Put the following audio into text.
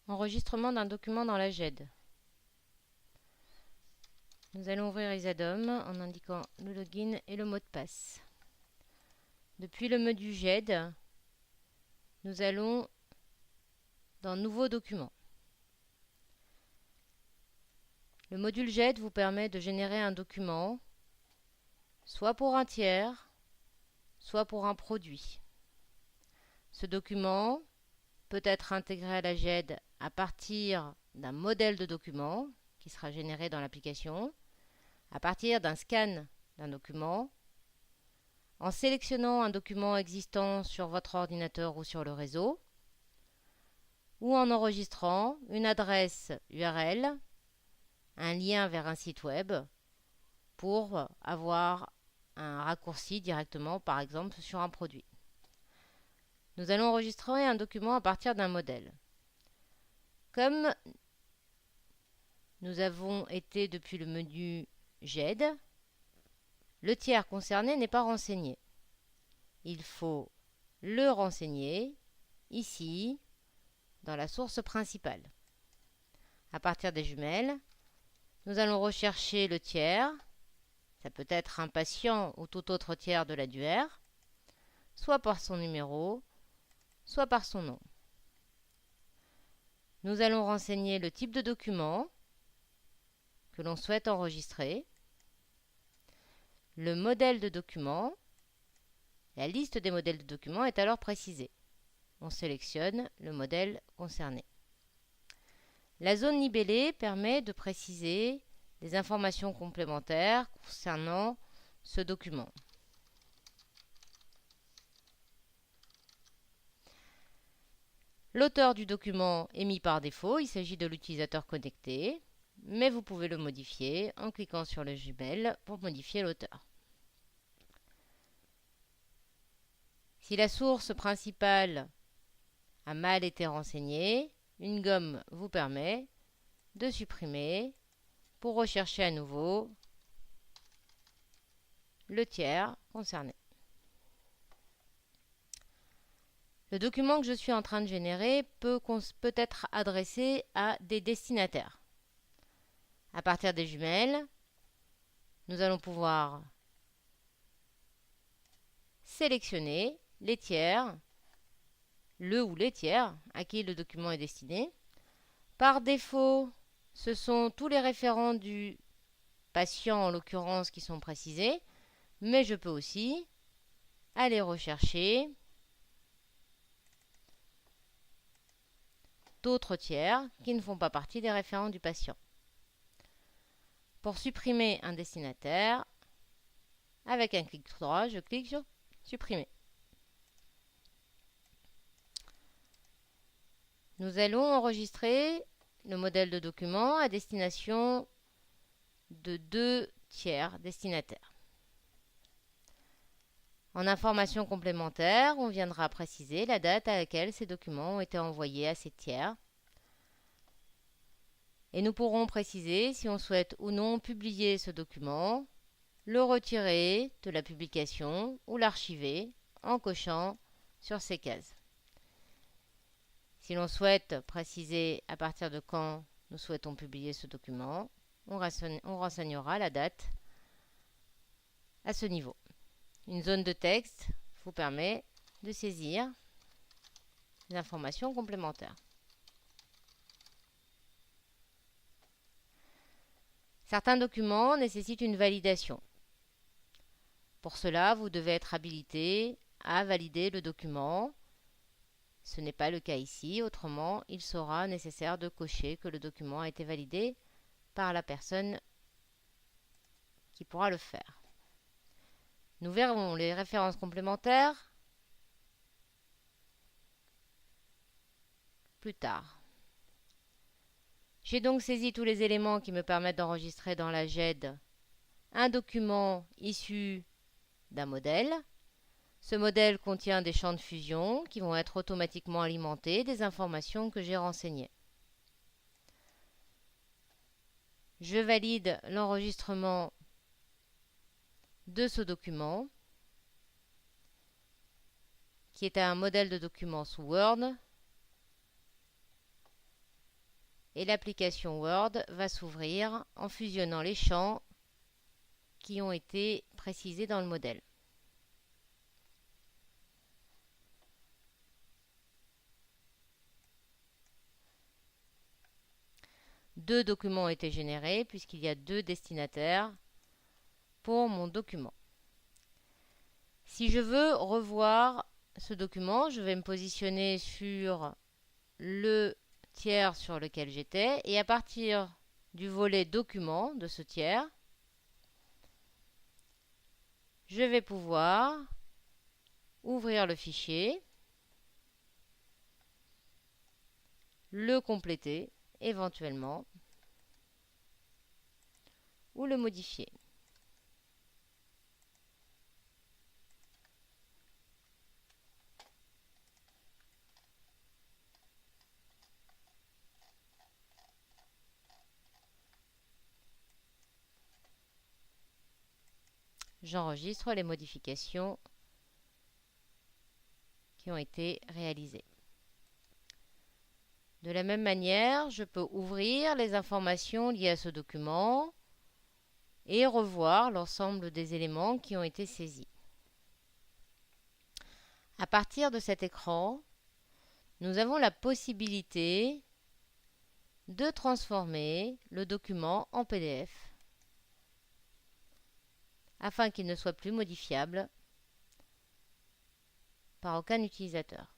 Enregistrement d'un document dans la GED. Nous allons ouvrir Isadom en indiquant le login et le mot de passe. Depuis le menu GED, nous allons dans Nouveau document. Le module GED vous permet de générer un document, soit pour un tiers, soit pour un produit. Ce document peut être intégré à la GED à partir d'un modèle de document qui sera généré dans l'application, à partir d'un scan d'un document, en sélectionnant un document existant sur votre ordinateur ou sur le réseau, ou en enregistrant une adresse URL, un lien vers un site web, pour avoir un raccourci directement, par exemple, sur un produit. Nous allons enregistrer un document à partir d'un modèle. Comme nous avons été depuis le menu GED, le tiers concerné n'est pas renseigné. Il faut le renseigner ici, dans la source principale. À partir des jumelles, nous allons rechercher le tiers. Ça peut être un patient ou tout autre tiers de l'annuaire, soit par son numéro, soit par son nom. Nous allons renseigner le type de document que l'on souhaite enregistrer, le modèle de document. La liste des modèles de documents est alors précisée. On sélectionne le modèle concerné. La zone libellée permet de préciser des informations complémentaires concernant ce document. L'auteur du document est mis par défaut, il s'agit de l'utilisateur connecté, mais vous pouvez le modifier en cliquant sur le jumelle pour modifier l'auteur. Si la source principale a mal été renseignée, une gomme vous permet de supprimer pour rechercher à nouveau le tiers concerné. Le document que je suis en train de générer peut être adressé à des destinataires. À partir des jumelles, nous allons pouvoir sélectionner les tiers, le ou les tiers à qui le document est destiné. Par défaut, ce sont tous les référents du patient en l'occurrence qui sont précisés, mais je peux aussi aller rechercher d'autres tiers qui ne font pas partie des référents du patient. Pour supprimer un destinataire, avec un clic droit, je clique sur supprimer. Nous allons enregistrer le modèle de document à destination de 2 tiers destinataires. En information complémentaire, on viendra préciser la date à laquelle ces documents ont été envoyés à ces tiers. Et nous pourrons préciser si on souhaite ou non publier ce document, le retirer de la publication ou l'archiver en cochant sur ces cases. Si l'on souhaite préciser à partir de quand nous souhaitons publier ce document, on renseignera la date à ce niveau. Une zone de texte vous permet de saisir des informations complémentaires. Certains documents nécessitent une validation. Pour cela, vous devez être habilité à valider le document. Ce n'est pas le cas ici, autrement, il sera nécessaire de cocher que le document a été validé par la personne qui pourra le faire. Nous verrons les références complémentaires plus tard. J'ai donc saisi tous les éléments qui me permettent d'enregistrer dans la GED un document issu d'un modèle. Ce modèle contient des champs de fusion qui vont être automatiquement alimentés des informations que j'ai renseignées. Je valide l'enregistrement de ce document, qui est un modèle de document sous Word. et l'application Word va s'ouvrir en fusionnant les champs qui ont été précisés dans le modèle. Deux documents ont été générés puisqu'il y a deux destinataires pour mon document. Si je veux revoir ce document, je vais me positionner sur le tiers sur lequel j'étais et à partir du volet document de ce tiers, je vais pouvoir ouvrir le fichier, le compléter éventuellement ou le modifier. J'enregistre les modifications qui ont été réalisées. De la même manière, je peux ouvrir les informations liées à ce document et revoir l'ensemble des éléments qui ont été saisis. À partir de cet écran, nous avons la possibilité de transformer le document en PDF afin qu'il ne soit plus modifiable par aucun utilisateur.